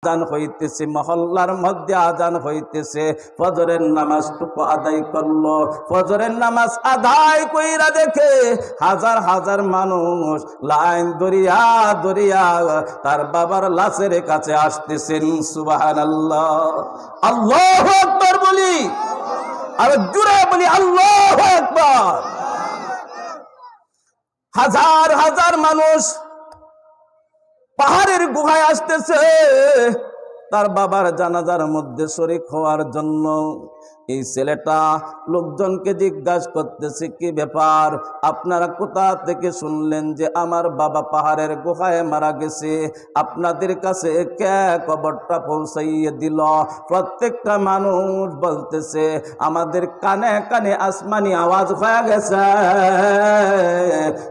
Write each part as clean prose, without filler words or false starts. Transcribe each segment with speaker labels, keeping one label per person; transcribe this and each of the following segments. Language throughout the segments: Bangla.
Speaker 1: আজান হইতেছে, মহল্লার মধ্যে আজান হইতেছে, ফজরের নামাজটুকু আদায় করলো। ফজরের নামাজ আদায় কইরা দেখে হাজার হাজার মানুষ লাইন দরিয়া দরিয়া তার বাবার লাশের কাছে আসতেছেন। সুবহানাল্লাহ, আল্লাহু আকবার বলি, আর জোরে বলি আল্লাহু আকবার। হাজার হাজার মানুষ পাহাড়ের গুহায় আসতেছে তার বাবার জানাজার মধ্যে শরীক হওয়ার জন্য। এই ছেলেটা লোকজনকে জিজ্ঞাসা করতেছে, কি ব্যাপার, আপনারা কোথা থেকে শুনলেন যে আমার বাবা পাহাড়ের গুহায় মারা গেছে? আপনাদের কাছে কে খবরটা পৌঁছাইয়ে দিল? প্রত্যেকটা মানুষ বলতেছে, আমাদের কানে কানে আসমানি আওয়াজ হয়ে গেছে,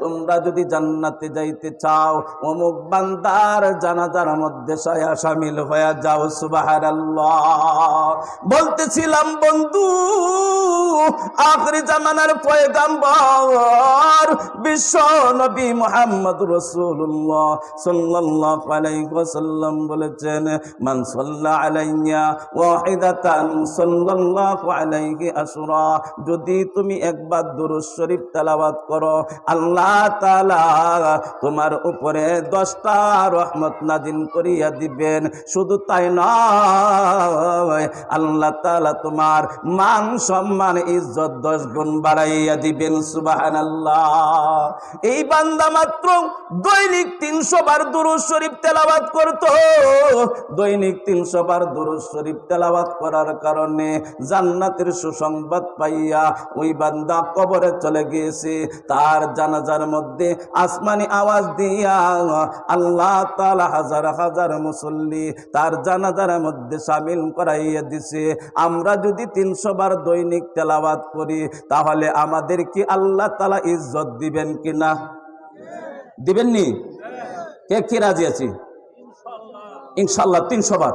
Speaker 1: তোমরা যদি জান্নাতে যাইতে চাও অমুক বান্দার জানাজার মধ্যে শামিল হয়ে যাও। সুবহানাল্লাহ। বলতেছিলাম বন্ধু, আখিরি জামানার পয়গম্বর বিশ্ব নবী মুহাম্মদুর রাসূলুল্লাহ সাল্লাল্লাহু আলাইহি ওয়াসাল্লাম বলেছেন, মান সাল্লা আলাইয়া ওয়াহিদাতান সাল্লাল্লাহু আলাইহি আশরা। যদি তুমি একবার দুরূদ শরীফ তেলাওয়াত করো, আল্লাহ তাআলা তোমার উপরে 10টা রহমত নাজিল করিয়া দিবেন। শুধু তাই নয়, আল্লাহ তাআলা তোমার মান সম্মান ইজ্জত 10 গুণ বাড়াইয়া দিবেন। সুবহানাল্লাহ। এই বান্দা মাত্র দৈনিক 300 বার দুরূদ শরীফ তেলাওয়াত করত। দৈনিক 300 বার দুরূদ শরীফ তেলাওয়াত করার কারণে জান্নাতের সুসংবাদ পাইয়া ওই বান্দা কবরে চলে গিয়েছে। তার জানাজার মধ্যে আসমানি আওয়াজ দিয়া আল্লাহ তাআলা হাজার হাজার মুসল্লি তার জানাজার মধ্যে শামিল করাইয়া দিছে। আমরা যদি 300 বার দৈনিক তেলাওয়াত করি, তাহলে আমাদের কি আল্লাহ তাআলা ইজ্জত দিবেন কিনা? দিবেননি? কে কি রাজি আছি? ইনশাআল্লাহ 300 বার,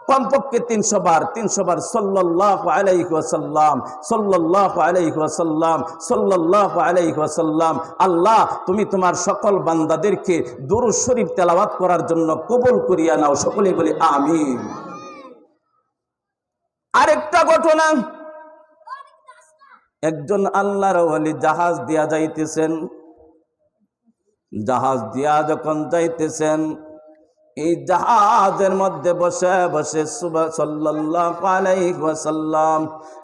Speaker 1: কমপক্ষে 300 বার। 300 বার সাল্লাল্লাহু আলাইহি ওয়াসাল্লাম, সাল্লাল্লাহু আলাইহি ওয়াসাল্লাম, সাল্লাল্লাহু আলাইহি ওয়াসাল্লাম। আল্লাহ তুমি তোমার সকল বান্দাদেরকে দুরূদ শরীফ তেলাওয়াত করার জন্য কবুল করিয়া নাও। সকলেই বলি আমিন। আরেকটা ঘটনা, একজন আল্লাহর ওয়ালি জাহাজ দিয়া যাইতেছেন। জাহাজ দিয়া যখন যাইতেছেন, এই জাহাজের মধ্যে বসে বসে সাল্লাল্লাহু আলাইহি ওয়াসাল্লাম,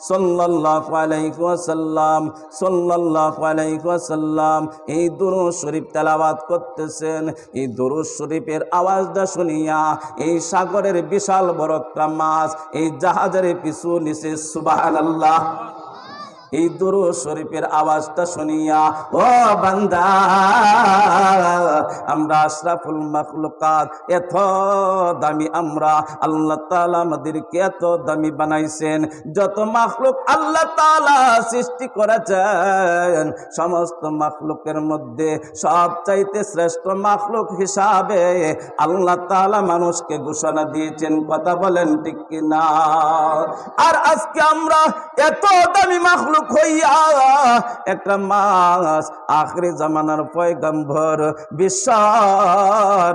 Speaker 1: সাল্লাল্লাহু আলাইহি ওয়াসাল্লাম, সাল্লাল্লাহু আলাইহি ওয়াসাল্লাম এই দুরূদ শরীফ তেলাওয়াত করতেছেন। এই দুরূদ শরীফের আওয়াজটা শুনিয়া এই সাগরের বিশাল বড় একটা মাছ এই জাহাজের পিছু নিচে। সুবহানাল্লাহ। এই দুরূদ শরীফের আওয়াজটা শুনিয়া, ও বান্দা, আমরা আশরাফুল মাখলুকাত, এত দামি আমরা, আল্লাহ তাআলা আমাদেরকে এত দামি বানাইছেন। যত মাখলুক আল্লাহ তাআলা সৃষ্টি করেছেন, সমস্ত মাখলুকের মধ্যে সবচাইতে শ্রেষ্ঠ মাখলুক হিসাবে আল্লাহ তাআলা মানুষকে ঘোষণা দিয়েছেন। কথা বলেন ঠিক কিনা? আর আজকে আমরা এত দামি মাখলুক হইয়া একটা মাস আখিরি জামানার পয়গম্বর বিশ্ব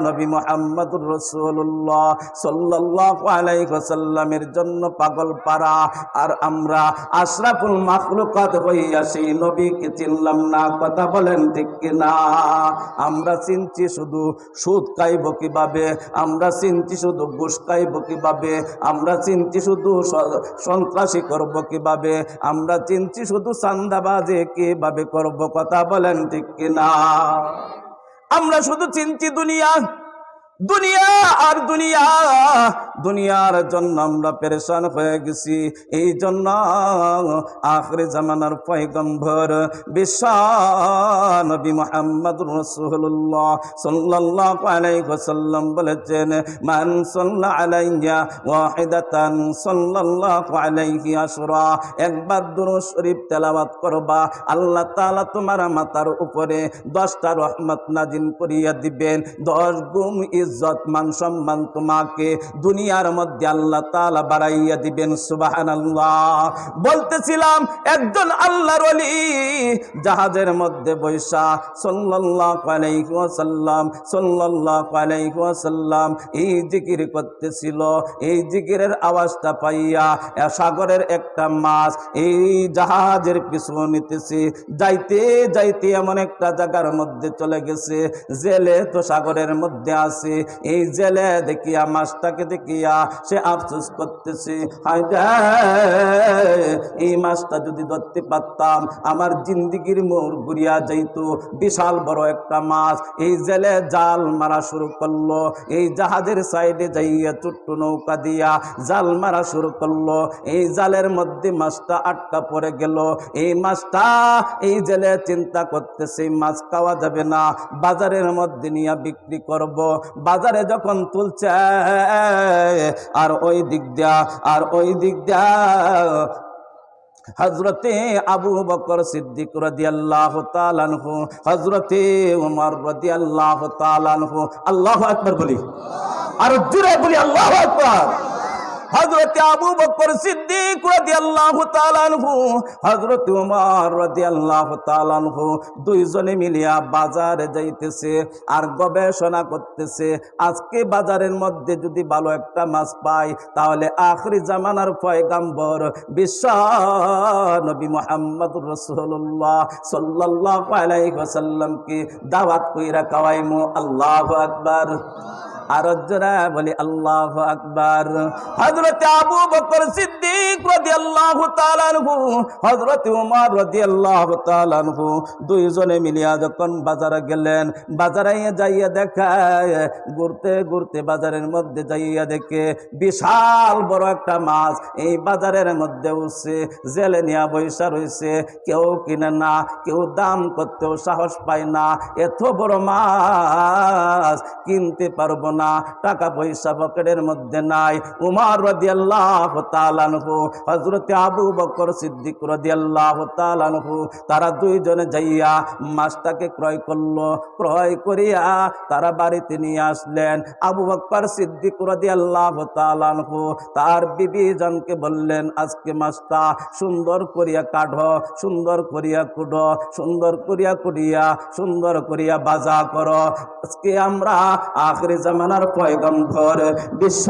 Speaker 1: নবী মুহাম্মদুর রাসূলুল্লাহ সাল্লাল্লাহু আলাইহি ওয়াসাল্লামের জন্য পাগল পারা, আর আমরা আশরাফুল মাখলুকাত হইয়া সেই নবীকে চিনলাম না। কথা বলেন ঠিক কিনা? আমরা চিনছি শুধু সুদ খাইব কিভাবে, আমরা চিনছি শুধু ঘুষ খাইব কিভাবে, আমরা চিনছি শুধু সন্ত্রাসী করব কিভাবে, আমরা চিনছি শুধু চাঁদাবাজি কিভাবে করব। কথা বলেন ঠিক কিনা? আমরা শুধু চিনছি দুনিয়া, দুনিয়া আর দুনিয়া, দুনিয়ার জন্য আমরা পেরেশান হয়ে গেছি। এই জন্য আখিরি জামানার পয়গম্বর বিশ্ব নবী মুহাম্মদুর রাসূলুল্লাহ সাল্লাল্লাহু আলাইহি ওয়াসাল্লাম বলেছেন, মান সাল্লা আলাইয়া ওয়াহিদাতান সাল্লাল্লাহু আলাইহি আশরা। একবার দুরূদ শরীফ তেলাওয়াত করবা, আল্লাহ তাআলা তোমার মাথার উপরে 10টা রহমত নাজিল করিয়া দিবেন, 10 গুণ ইজ্জত মান সম্মান তোমাকে দুনিয়ার মধ্যে আল্লাহ তাআলা বাড়াইয়া দিবেন। সুবহানাল্লাহ। বলতেছিলাম একজন আল্লাহর ওলি জাহাজের মধ্যে বৈশা সাল্লাল্লাহু আলাইহি ওয়াসাল্লাম এই জিকির করতেছিল। এই জিকিরের আওয়াজটা পাইয়া সাগরের একটা মাছ এই জাহাজের পিছু নিতেছে। যাইতে যাইতে এমন একটা জায়গার মধ্যে চলে গেছে, জেলে তো সাগরের মধ্যে আছে। এই জেলে দেখিয়া মাছটাকে দেখিয়া সে আফসোস করতেছে, হায় রে, এই মাছটা যদি ধরতে পারতাম আমার জিন্দিগির মোড় ঘুরিয়া যাইত। বিশাল বড় একটা মাছ। এই জেলে জাল মারা শুরু করলো। এই জাহাজের সাইডে যাইয়া ছোট্ট নৌকা দিয়া জাল মারা শুরু করলো। এই জালের মধ্যে মাছটা আটকা পড়ে গেল। এই মাছটা এই জেলে চিন্তা করতেছে মাছ খাওয়া যাবে না, বাজারের মধ্যে নিয়ে বিক্রি করব। বাজারে যখন তুলছে আর ওই দিক দিয়া হযরতে আবু বকর সিদ্দিক রাদিয়াল্লাহু তাআলা আনহু, হযরতে ওমর রাদিয়াল্লাহু তাআলা আনহু, আল্লাহু আকবার বলি, আর জোরে বলি আল্লাহু আকবার। হযরতে আবু বকর সিদ্দিক রাদিয়াল্লাহু তাআলা আনহু, হযরতে ওমর রাদিয়াল্লাহু তাআলা আনহু দুইজনে মিলিয়া বাজারে যাইতেছে আর গবেষণা করতেছে। আজকে বাজারের মধ্যে যদি ভালো একটা মাছ পাই তাহলে আখিরি জামানার পয়গম্বর বিশ্ব নবী মুহাম্মদুর রাসূলুল্লাহ সাল্লাল্লাহু আলাইহি ওয়াসাল্লামকে দাওয়াত কইরা খাওয়াইমু। আল্লাহু আকবার। আর জোরে বলি আল্লাহু আকবার। হযরতে আবু বকর সিদ্দিক রাদিয়াল্লাহু তাআলা আনহু, হযরতে ওমর রাদিয়াল্লাহু তাআলা আনহু দুইজনে মিলিয়া যখন বাজারে গেলেন, বাজারে যাইয়া দেখে ঘুরতে ঘুরতে বাজারের মধ্যে যাইয়া দেখে বিশাল বড় একটা মাছ এই বাজারের মধ্যে উঠছে। জেলে নিয়া বৈশা রইছে, কেউ কিনে না, কেউ দাম করতেও সাহস পায় না। এত বড় মাছ কিনতে পারবো না, টাকা পয়সা পকেটের মধ্যে নাই। উমর রাদিয়াল্লাহু তাআলা আনহু, হযরতে আবু বকর সিদ্দিক রাদিয়াল্লাহু তাআলা আনহু তারা দুইজনে যাইয়া মাছটাকে ক্রয় করলো। ক্রয় করিয়া তারা বাড়িতে নিয়ে আসলেন। আবু বকর সিদ্দিক রাদিয়াল্লাহু তাআলা আনহু তার বিবি জানকে বললেন, আজকে মাছটা সুন্দর করিয়া কাটো, সুন্দর করিয়া কুটো, সুন্দর করিয়া কুটিয়া সুন্দর করিয়া বাজা করো। আজকে আমরা আখিরি জামানার পয়গম্বর বিশ্ব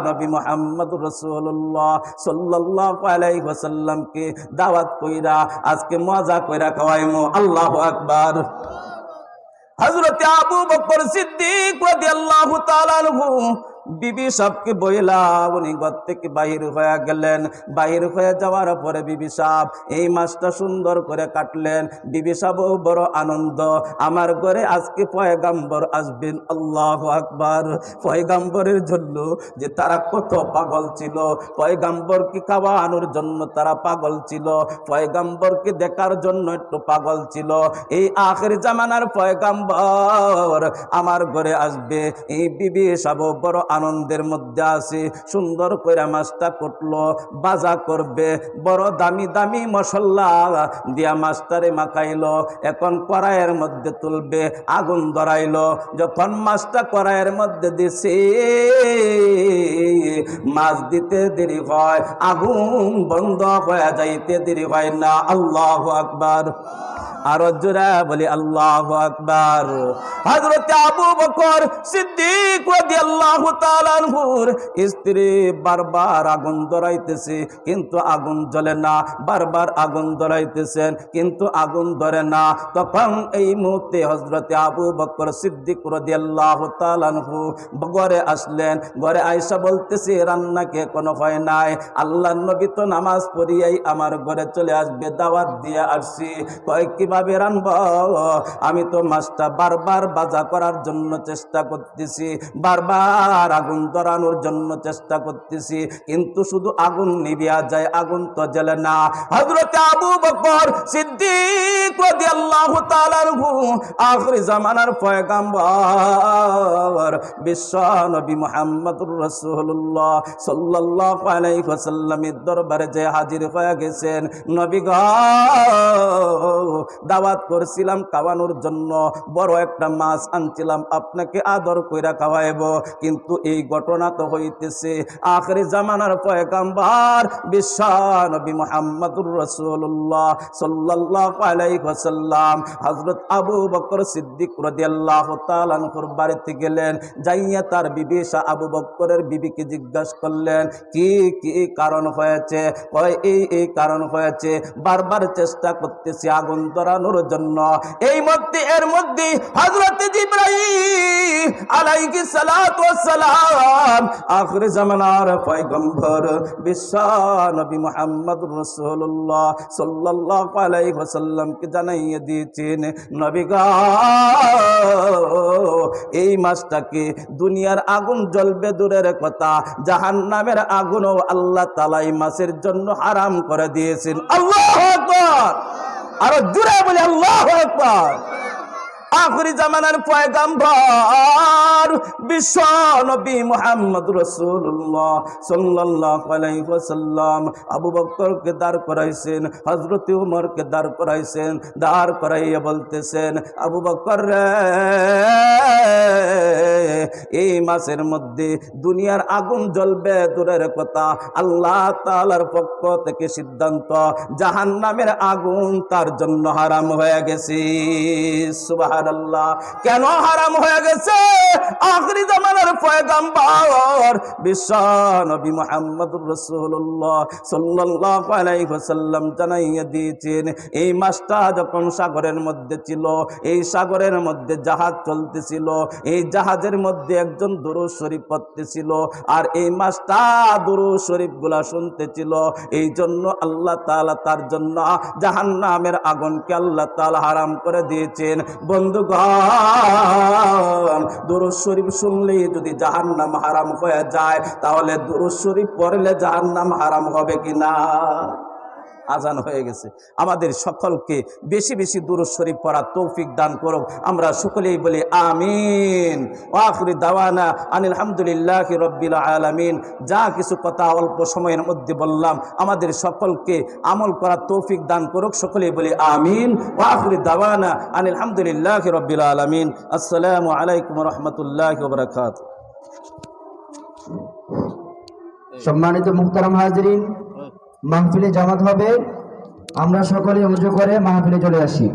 Speaker 1: নবী মুহাম্মদুর রাসূলুল্লাহ সাল্লাল্লাহু আলাইহি ওয়াসাল্লামকে দাওয়াত কইরা আজকে মজা কইরা খাওয়াইমু। আল্লাহু আকবার। হযরতে আবু বকর সিদ্দিক রাদিয়াল্লাহু তাআলা আনহু বিবি সাহকে বইলা উনি ঘর থেকে বাহির হয়ে গেলেন। বাহির হয়ে যাওয়ার পরে বিবি সাহ এই মাছটা সুন্দর করে কাটলেন। বিবি সাহ বড় আনন্দ, আমার ঘরে আজকে পয়গম্বর আসবেন। আল্লাহু আকবার। পয়গম্বরের জন্য যে তারা কত পাগল ছিল, পয়গম্বরকে খাওয়ানোর জন্য তারা পাগল ছিল, পয়গম্বরকে দেখার জন্য একটু পাগল ছিল। এই আখির জামানার পয়গম্বর আমার ঘরে আসবে, এই বিবি সাহ বড় আনন্দের মধ্যে আছে। সুন্দর করে মাছটা কুটলো, বাজা করবে, বড় দামি দামি মশলা দিয়া মাছটারে মাখাইলো। এখন কড়াইয়ের মধ্যে তুলবে, আগুন ধরাইলো। যখন মাছটা কড়াইয়ের মধ্যে দিছে, মাছ দিতে দেরি হয়, আগুন বন্ধ হয়ে যাইতে দেরি হয় না। আল্লাহু আকবার। আর জোরে বলি আল্লাহু আকবার। হযরতে আবু বকর সিদ্দিক রাদিয়াল্লাহু তাআলা আনহুর স্ত্রী বারবার আগুন ধরাইতেছে কিন্তু আগুন জ্বলে না, বারবার আগুন ধরাইতেছেন কিন্তু আগুন ধরে না। তখন এই মুহূর্তে হযরতে আবু বকর সিদ্দিক রাদিয়াল্লাহু তাআলা আনহু ঘরে আসলেন। ঘরে আয়েশা বলতেছে, রান্না কে কোনো হয় নাই, আল্লাহর নবী তো নামাজ পড়িয়াই আমার ঘরে চলে আসবে, দাওয়াত দিয়ে আসছি। কয় কিভাবে রান্না? আমি তো মাছটা বারবার বাজা করার জন্য চেষ্টা করতেছি, বারবার আগুন ধরানোর জন্য চেষ্টা করতেছি, কিন্তু শুধু আগুন নিভিয়া যায়, আগুন তো জ্বলে না। হযরতে আবু বকর সিদ্দিক রাদিয়াল্লাহু তাআলা আনহু আখির জামানার পয়গম্বর বিশ্ব নবী মুহাম্মদুর রাসূলুল্লাহ সাল্লাল্লাহু আলাইহি ওয়াসাল্লামের দরবারে যে হাজির হয়ে গেছেন। নবী গো, দাওয়াত করছিলাম খাওয়ানোর জন্য, বড় একটা মাছ আনছিলাম আপনাকে আদর কইরা খাওয়াইব, কিন্তু এই ঘটনা তো হইতেছে আখিরি জামানার পয়গম্বর বিশ্ব নবী মুহাম্মদুর রাসূলুল্লাহ সাল্লাল্লাহু আলাইহি ওয়াসাল্লাম হযরত আবু বকর সিদ্দিক রাদিয়াল্লাহু তাআলা আনহুর বাড়িতে গেলেন, যাইয়া তার বিবি আবু বকরের বিবিকে জিজ্ঞাসা করলেন কি কি কারণ হয়েছে? কয় এই কারণ হয়েছে, বারবার চেষ্টা করতেছি আগুন ধরানোর জন্য। এর মধ্যে হযরত জিবরাইল আলাইহিস সালাতু ওয়াস সালাম আখিরি জামানার পয়গম্বর বিশ্ব নবী মুহাম্মদুর রাসূলুল্লাহ সাল্লাল্লাহু আলাইহি ওয়াসাল্লামকে জানাইয়ে দিয়েছেন, নবী গো এই মাসটাকে দুনিয়ার আগুন জ্বলবে দূরের কথা, জাহান্নামের আগুনও আল্লাহ তাআলা এই মাসের জন্য হারাম করে দিয়েছেন। আল্লাহু আকবার, আরো জোরে বলি আল্লাহু আকবার। আখিরি জামানার পয়গম্বর বিশ্ব নবী মুহাম্মদ রাসূলুল্লাহ সাল্লাল্লাহু আলাইহি ওয়াসাল্লাম আবু বকরকে দাঁড় করাইছেন, হযরত উমরকে দাঁড় করাইছেন, দাঁড় করাইয়া বলতেছেন আবু বকর রে, এই মাসের মধ্যে দুনিয়ার আগুন জ্বলবে দূরের কথা, আল্লাহ তাআলার পক্ষ থেকে সিদ্ধান্ত জাহান্নামের আগুন তার জন্য হারাম হয়ে গেছে। সুবহানাল্লাহ। কেন হারাম হয়ে গেছে? আখিরি জামানার পয়গম্বর বিশ্ব নবী মুহাম্মদুর রাসূলুল্লাহ সাল্লাল্লাহু আলাইহি ওয়াসাল্লাম জানাইয়া দিয়েছেন, এই মাসটা যখন সাগরের মধ্যে ছিল, এই সাগরের মধ্যে জাহাজ চলতেছিল, এই জাহাজের মধ্যে একজন দুরূদ শরীফ পড়তেছিল, আর এই মাসটা দুরূদ শরীফ গুলা শুনতেছিল, এই জন্য আল্লাহ তাআলা তার জন্য জাহান্নামের আগুনকে আল্লাহ তাআলা হারাম করে দিয়েছেন। বন্ধুগণ, দুরূদ শরীফ শুনলেই যদি জাহান্নাম হারাম হয়ে যায়, তাহলে দুরূদ শরীফ পড়লে জাহান্নাম হারাম হবে কিনা? আজান হয়ে গেছে। আমাদের সকলকে বেশি বেশি দুরূদ শরীফ পড়ার তৌফিক দান করুক। আমরা সকলেই বলি আমিন। ওয়া আখিরু দাওয়ানা আনিল হামদুলিল্লাহি রাব্বিল আলামিন। যা কিছু কথা অল্প সময়ের মধ্যে বললাম, আমাদের সকলকে আমল করার তৌফিক দান করুক। সকলেই বলি আমিন। ওয়া আখিরু দাওয়ানা আনিল হামদুলিল্লাহি রাব্বিল আলামিন। আসসালামু আলাইকুম ওয়া রাহমাতুল্লাহি ওয়া বারাকাতুহু।
Speaker 2: সম্মানিত মুহতারাম হাজিরিন, মাহফিলে জামাত হবে, আমরা সকলে উজু করে মাহফিলে চলে আসি।